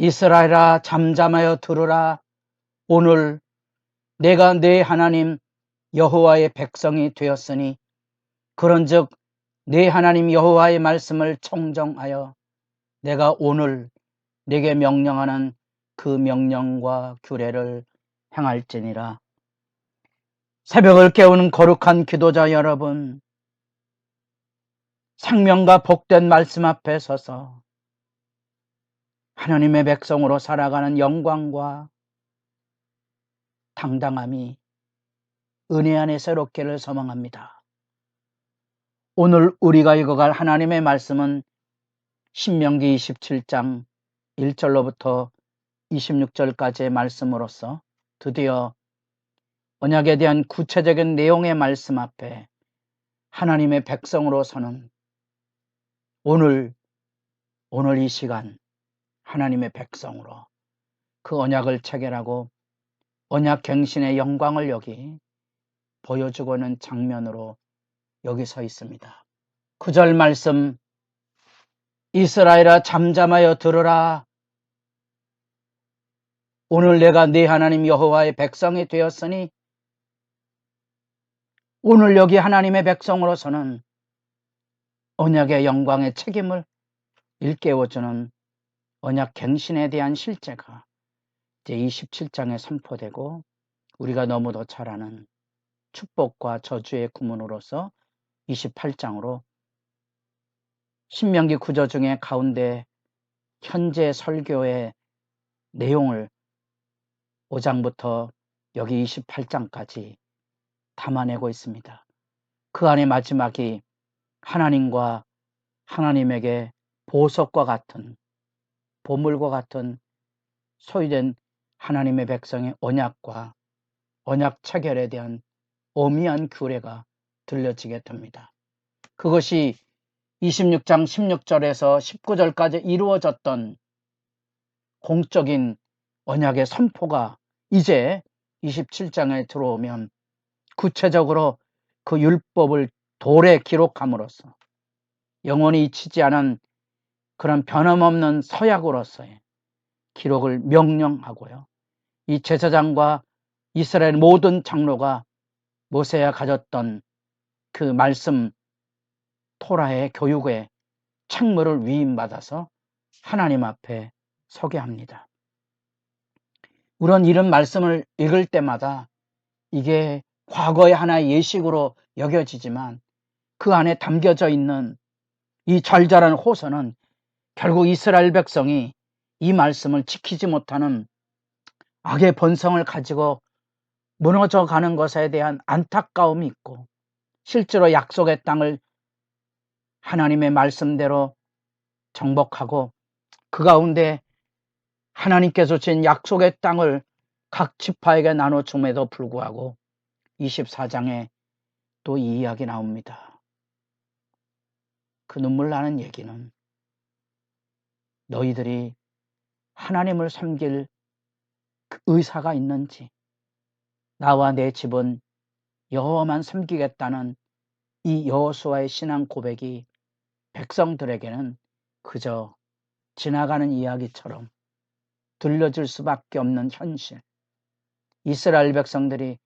이스라엘아, 잠잠하여 들으라. 오늘 내가 네 하나님 여호와의 백성이 되었으니 그런즉 네 하나님 여호와의 말씀을 청정하여 내가 오늘 네게 명령하는 그 명령과 규례를 행할지니라. 새벽을 깨우는 거룩한 기도자 여러분, 생명과 복된 말씀 앞에 서서 하나님의 백성으로 살아가는 영광과 당당함이 은혜 안에 새롭기를 소망합니다. 오늘 우리가 읽어갈 하나님의 말씀은 신명기 27장 1절로부터 26절까지의 말씀으로서 드디어 언약에 대한 구체적인 내용의 말씀 앞에 하나님의 백성으로 서는 오늘 이 시간 하나님의 백성으로 그 언약을 체결하고 언약 갱신의 영광을 여기 보여주고 있는 장면으로 여기 서 있습니다. 9절 말씀, 이스라엘아 잠잠하여 들으라. 오늘 내가 네 하나님 여호와의 백성이 되었으니 오늘 여기 하나님의 백성으로서는 언약의 영광의 책임을 일깨워주는 언약 갱신에 대한 실제가 이제 27장에 선포되고 우리가 너무도 잘 아는 축복과 저주의 구문으로서 28장으로 신명기 구절 중에 가운데 현재 설교의 내용을 5장부터 여기 28장까지 담아내고 있습니다. 그 안에 마지막이 하나님과 하나님에게 보석과 같은 보물과 같은 소유된 하나님의 백성의 언약과 언약 체결에 대한 오미한 규례가 들려지게 됩니다. 그것이 26장 16절에서 19절까지 이루어졌던 공적인 언약의 선포가 이제 27장에 들어오면 구체적으로 그 율법을 돌에 기록함으로써 영원히 잊히지 않은 그런 변함없는 서약으로서의 기록을 명령하고요. 이 제사장과 이스라엘 모든 장로가 모세가 가졌던 그 말씀 토라의 교육의 책무를 위임받아서 하나님 앞에 서게 합니다. 우선 이런 말씀을 읽을 때마다 이게 과거의 하나의 예식으로 여겨지지만 그 안에 담겨져 있는 이 절절한 호소는 결국 이스라엘 백성이 이 말씀을 지키지 못하는 악의 본성을 가지고 무너져 가는 것에 대한 안타까움이 있고 실제로 약속의 땅을 하나님의 말씀대로 정복하고 그 가운데 하나님께서 주신 약속의 땅을 각 지파에게 나눠줌에도 불구하고 24장에 또 이 이야기 나옵니다. 그 눈물 나는 얘기는 너희들이 하나님을 섬길 의사가 있는지 나와 내 집은 여호와만 섬기겠다는 이 여호수아의 신앙 고백이 백성들에게는 그저 지나가는 이야기처럼 들려줄 수밖에 없는 현실. 이스라엘 백성들이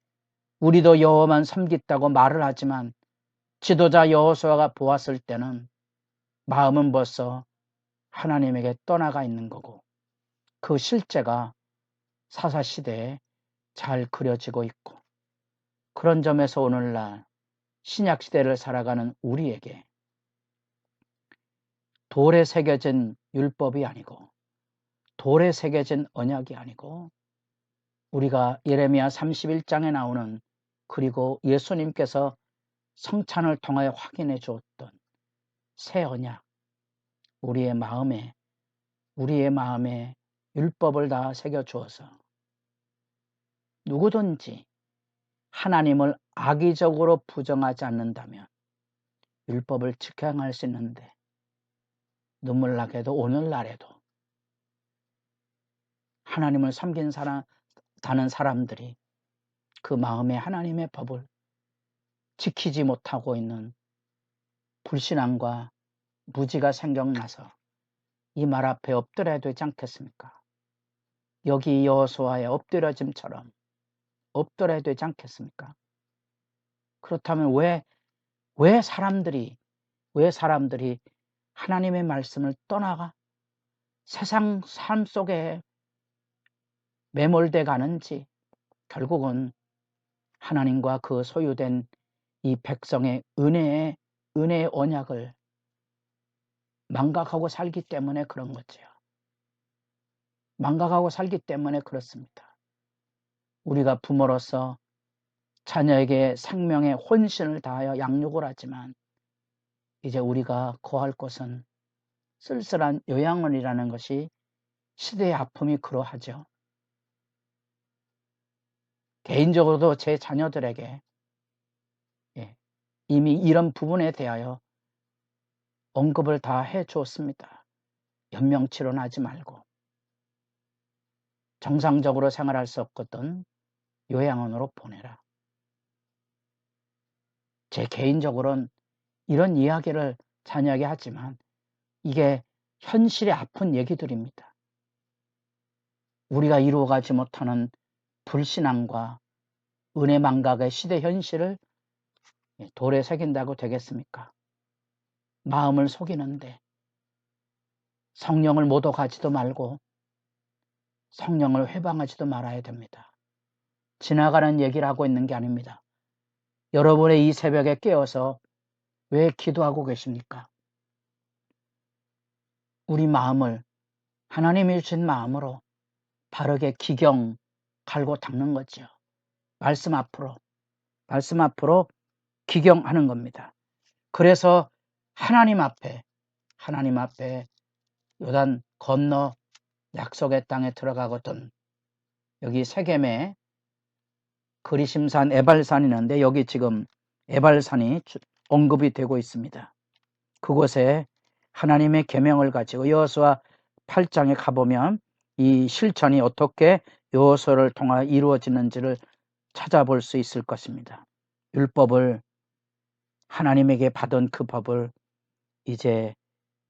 우리도 여호와만 섬긴다고 말을 하지만 지도자 여호수아가 보았을 때는 마음은 벌써 하나님에게 떠나가 있는 거고 그 실제가 사사시대에 잘 그려지고 있고 그런 점에서 오늘날 신약시대를 살아가는 우리에게 돌에 새겨진 율법이 아니고 돌에 새겨진 언약이 아니고 우리가 예레미야 31장에 나오는 그리고 예수님께서 성찬을 통하여 확인해 주었던 새 언약 우리의 마음에 율법을 다 새겨 주어서 누구든지 하나님을 악의적으로 부정하지 않는다면 율법을 지켜야 할 수 있는데 눈물 나게도 오늘날에도 하나님을 섬긴다는 사람들이 그 마음에 하나님의 법을 지키지 못하고 있는 불신앙과 무지가 생각나서 이 말 앞에 엎드려야 되지 않겠습니까? 여기 여호수아의 엎드려짐처럼 엎드려야 되지 않겠습니까? 그렇다면 왜 사람들이 하나님의 말씀을 떠나가 세상 삶 속에 매몰돼 가는지, 결국은 하나님과 그 소유된 이 백성의 은혜의 언약을 망각하고 살기 때문에 그런 거죠. 망각하고 살기 때문에 그렇습니다. 우리가 부모로서 자녀에게 생명의 혼신을 다하여 양육을 하지만 이제 우리가 거할 곳은 쓸쓸한 요양원이라는 것이 시대의 아픔이 그러하죠. 개인적으로도 제 자녀들에게 이미 이런 부분에 대하여 언급을 다 해주었습니다. 연명치료는 하지 말고 정상적으로 생활할 수 없거든 요양원으로 보내라. 제 개인적으로는 이런 이야기를 자녀에게 하지만 이게 현실의 아픈 얘기들입니다. 우리가 이루어가지 못하는 불신앙과 은혜 망각의 시대 현실을 돌에 새긴다고 되겠습니까? 마음을 속이는데 성령을 모독하지도 말고 성령을 회방하지도 말아야 됩니다. 지나가는 얘기를 하고 있는 게 아닙니다. 여러분의 이 새벽에 깨어서 왜 기도하고 계십니까? 우리 마음을 하나님이 주신 마음으로 바르게 기경 갈고 닦는 거죠. 말씀 앞으로 기경하는 겁니다. 그래서 하나님 앞에 요단 건너 약속의 땅에 들어가거든. 여기 세겜에 그리심산 에발산이 있는데 여기 지금 에발산이 언급이 되고 있습니다. 그곳에 하나님의 계명을 가지고 여호수아 8장에 가보면 이 실천이 어떻게 여호수아를 통하여 이루어지는지를 찾아볼 수 있을 것입니다. 율법을 하나님에게 받은 그 법을 이제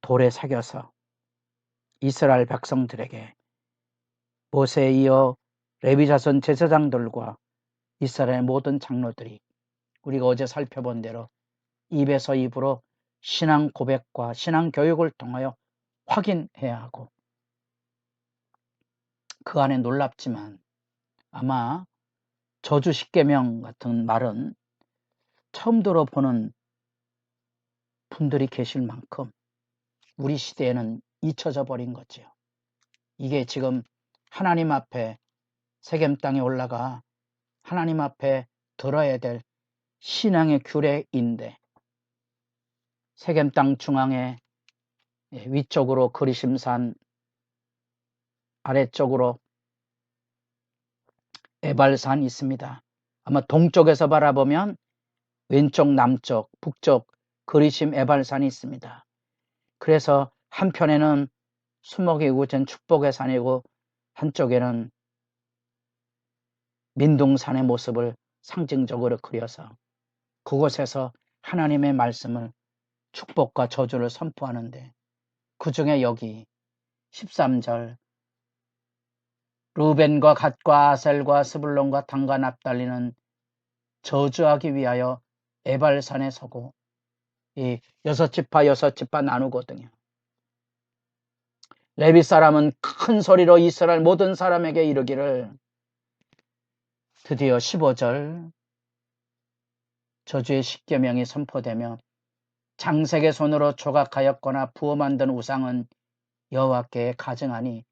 돌에 새겨서 이스라엘 백성들에게 모세에 이어 레위 자손 제사장들과 이스라엘 모든 장로들이 우리가 어제 살펴본 대로 입에서 입으로 신앙 고백과 신앙 교육을 통하여 확인해야 하고, 그 안에 놀랍지만 아마 저주 십계명 같은 말은 처음 들어보는 분들이 계실 만큼 우리 시대에는 잊혀져 버린 거죠. 이게 지금 하나님 앞에 세겜 땅에 올라가 하나님 앞에 들어야 될 신앙의 규례인데, 세겜 땅 중앙에 위쪽으로 그리심산, 아래쪽으로 에발산이 있습니다. 아마 동쪽에서 바라보면 왼쪽, 남쪽, 북쪽 그리심 에발산이 있습니다. 그래서 한편에는 수목이 우전 축복의 산이고 한쪽에는 민둥산의 모습을 상징적으로 그려서 그곳에서 하나님의 말씀을 축복과 저주를 선포하는데, 그 중에 여기 13절 루벤과 갓과 아셀과 스불론과 단과 납달리는 저주하기 위하여 에발산에 서고, 이 여섯 지파 나누거든요. 레위 사람은 큰 소리로 이스라엘 모든 사람에게 이르기를, 드디어 15절 저주의 십계명이 선포되며 장색의 손으로 조각하였거나 부어 만든 우상은 여호와께 가증하니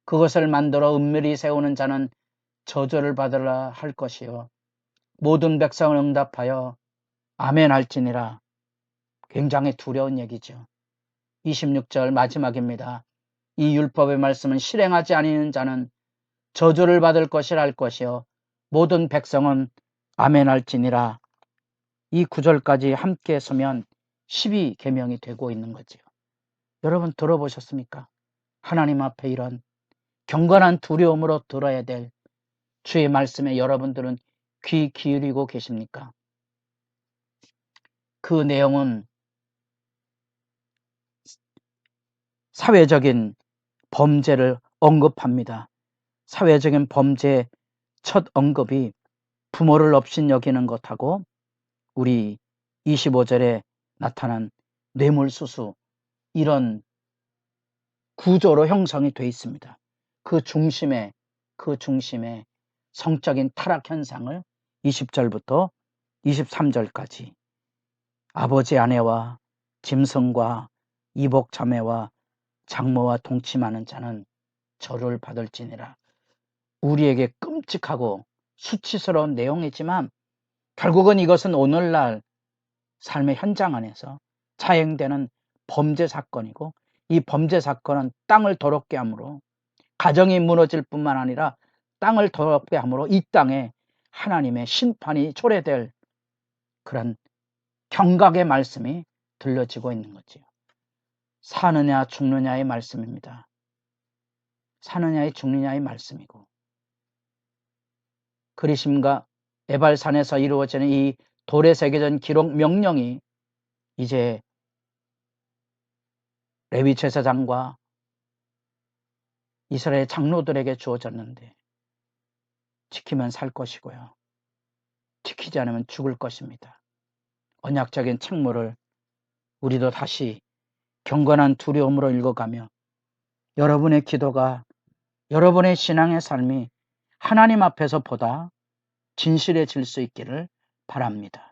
그것을 만들어 은밀히 세우는 자는 저주를 받으라 할 것이요 모든 백성을 응답하여 아멘 할지니라. 굉장히 두려운 얘기죠. 26절 마지막입니다. 이 율법의 말씀은 실행하지 아니하는 자는 저주를 받을 것이라 할 것이요 모든 백성은 아멘 할지니라. 이 구절까지 함께 서면 12계명이 되고 있는 거죠. 여러분 들어보셨습니까? 하나님 앞에 이런 경건한 두려움으로 들어야 될 주의 말씀에 여러분들은 귀 기울이고 계십니까? 그 내용은 사회적인 범죄를 언급합니다. 사회적인 범죄의 첫 언급이 부모를 업신여기는 것하고 우리 25절에 나타난 뇌물수수, 이런 구조로 형성이 되어 있습니다. 그 중심에 성적인 타락 현상을 20절부터 23절까지 아버지 아내와 짐승과 이복 자매와 장모와 동침하는 자는 저를 받을지니라. 우리에게 끔찍하고 수치스러운 내용이지만 결국은 이것은 오늘날 삶의 현장 안에서 자행되는 범죄 사건이고, 이 범죄 사건은 땅을 더럽게 함으로, 가정이 무너질 뿐만 아니라 땅을 더럽게 함으로 이 땅에 하나님의 심판이 초래될 그런 경각의 말씀이 들려지고 있는 거지요. 사느냐 죽느냐의 말씀입니다. 사느냐의 죽느냐의 말씀이고, 그리심과 에발산에서 이루어지는 이 돌에 새겨진 기록 명령이 이제 레위 제사장과 이스라엘 장로들에게 주어졌는데, 지키면 살 것이고요, 지키지 않으면 죽을 것입니다. 언약적인 책무를 우리도 다시 경건한 두려움으로 읽어가며 여러분의 기도가, 여러분의 신앙의 삶이 하나님 앞에서 보다 진실해질 수 있기를 바랍니다.